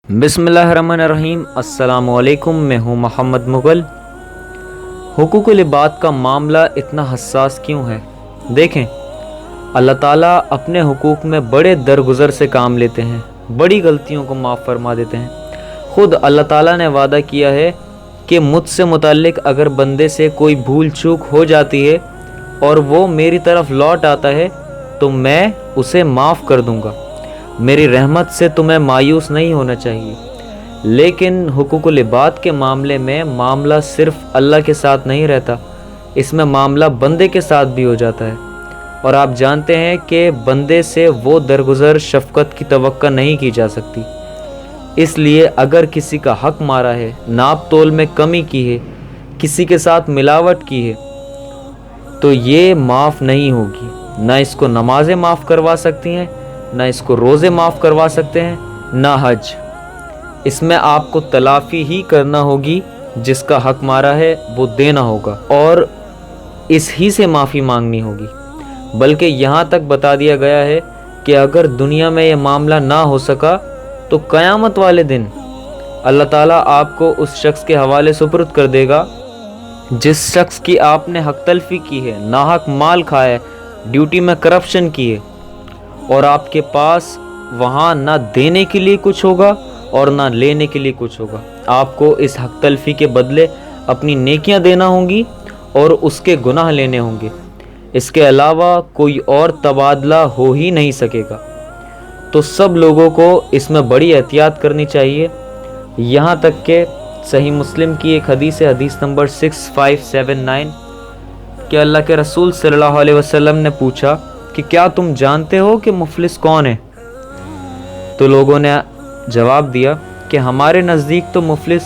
बिस्मिल्लाहिर्रहमानिर्रहीम। अस्सलाम वालेकुम। मैं हूँ मोहम्मद मुग़ल। हुकूकुल इबाद का मामला इतना हसास क्यों है? देखें, अल्लाह ताला अपने हुकूक में बड़े दरगुजर से काम लेते हैं, बड़ी गलतियों को माफ़ फरमा देते हैं। ख़ुद अल्लाह ताला ने वादा किया है कि मुझसे मुताल्लिक़ अगर बंदे से कोई भूल चूक हो जाती है और वो मेरी तरफ लौट आता है तो मैं उसे माफ़ कर दूँगा। मेरी रहमत से तुम्हें मायूस नहीं होना चाहिए। लेकिन हुकूकुल इबाद के मामले में मामला सिर्फ अल्लाह के साथ नहीं रहता, इसमें मामला बंदे के साथ भी हो जाता है। और आप जानते हैं कि बंदे से वो दरगुजर शफ़क़त की तवक्को नहीं की जा सकती। इसलिए अगर किसी का हक़ मारा है, नाप तोल में कमी की है, किसी के साथ मिलावट की है, तो ये माफ़ नहीं होगी। ना इसको नमाज़ें माफ़ करवा सकती हैं, ना इसको रोज़े माफ़ करवा सकते हैं, ना हज। इसमें आपको तलाफ़ी ही करना होगी, जिसका हक़ मारा है वो देना होगा और इस ही से माफ़ी मांगनी होगी। बल्कि यहाँ तक बता दिया गया है कि अगर दुनिया में ये मामला ना हो सका तो क़यामत वाले दिन अल्लाह ताला आपको उस शख्स के हवाले सुपुर्द कर देगा जिस शख्स की आपने हक़ तलफ़ी की है, नाहक माल खाया है, ड्यूटी में करप्शन की है, और आपके पास वहाँ ना देने के लिए कुछ होगा और ना लेने के लिए कुछ होगा। आपको इस हक़ तलफ़ी के बदले अपनी नेकियां देना होंगी और उसके गुनाह लेने होंगे। इसके अलावा कोई और तबादला हो ही नहीं सकेगा। तो सब लोगों को इसमें बड़ी एहतियात करनी चाहिए। यहाँ तक कि सही मुस्लिम की एक हदीस है, हदीस नंबर 6579, कि अल्लाह के रसूल सल्लल्लाहु अलैहि वसल्लम ने पूछा कि क्या तुम जानते हो कि मुफलिस कौन है? तो लोगों ने जवाब दिया कि हमारे नज़दीक तो मुफलिस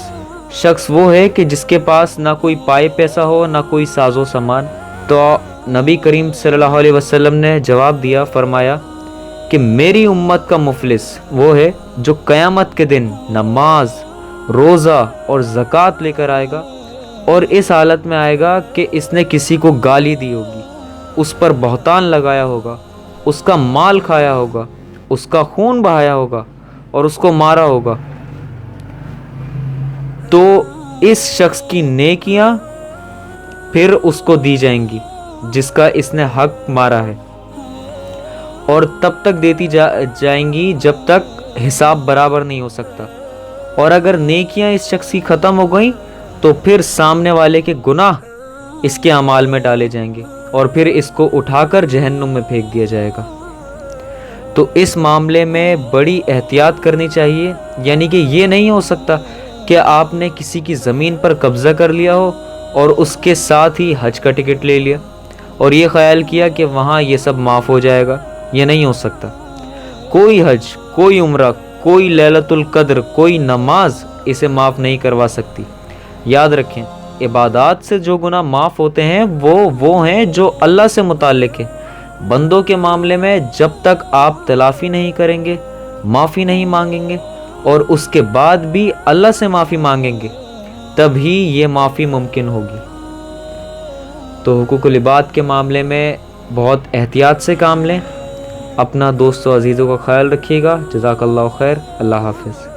शख्स वो है कि जिसके पास ना कोई पाए पैसा हो, ना कोई साजो सामान। तो नबी करीम सल्लल्लाहु अलैहि वसल्लम ने जवाब दिया, फरमाया कि मेरी उम्मत का मुफलिस वो है जो क़यामत के दिन नमाज, रोज़ा और ज़कात लेकर आएगा और इस हालत में आएगा कि इसने किसी को गाली दी होगी, उस पर बहतान लगाया होगा, उसका माल खाया होगा, उसका खून बहाया होगा और उसको मारा होगा। तो इस शख्स की नेकियां फिर उसको दी जाएंगी जिसका इसने हक मारा है, और तब तक देती जाएंगी जब तक हिसाब बराबर नहीं हो सकता। और अगर नेकियां इस शख्स की ख़त्म हो गई तो फिर सामने वाले के गुनाह इसके अमाल में डाले जाएंगे और फिर इसको उठाकर जहन्नुम में फेंक दिया जाएगा। तो इस मामले में बड़ी एहतियात करनी चाहिए। यानी कि ये नहीं हो सकता कि आपने किसी की ज़मीन पर कब्ज़ा कर लिया हो और उसके साथ ही हज का टिकट ले लिया और ये ख्याल किया कि वहाँ ये सब माफ़ हो जाएगा। ये नहीं हो सकता। कोई हज, कोई उम्रा, कोई लैलतुल क़द्र, कोई नमाज इसे माफ़ नहीं करवा सकती। याद रखें, इबादात से जो गुनाह माफ़ होते हैं वो हैं जो अल्लाह से मुताल्लिक़ है। बंदों के मामले में जब तक आप तलाफ़ी नहीं करेंगे, माफ़ी नहीं मांगेंगे और उसके बाद भी अल्लाह से माफ़ी मांगेंगे, तभी ये माफ़ी मुमकिन होगी। तो हुकूकुल इबाद के मामले में बहुत एहतियात से काम लें। अपना दोस्तों अजीज़ों का ख्याल रखिएगा। जज़ाकल्लाहु खैर। अल्लाह हाफ़िज़।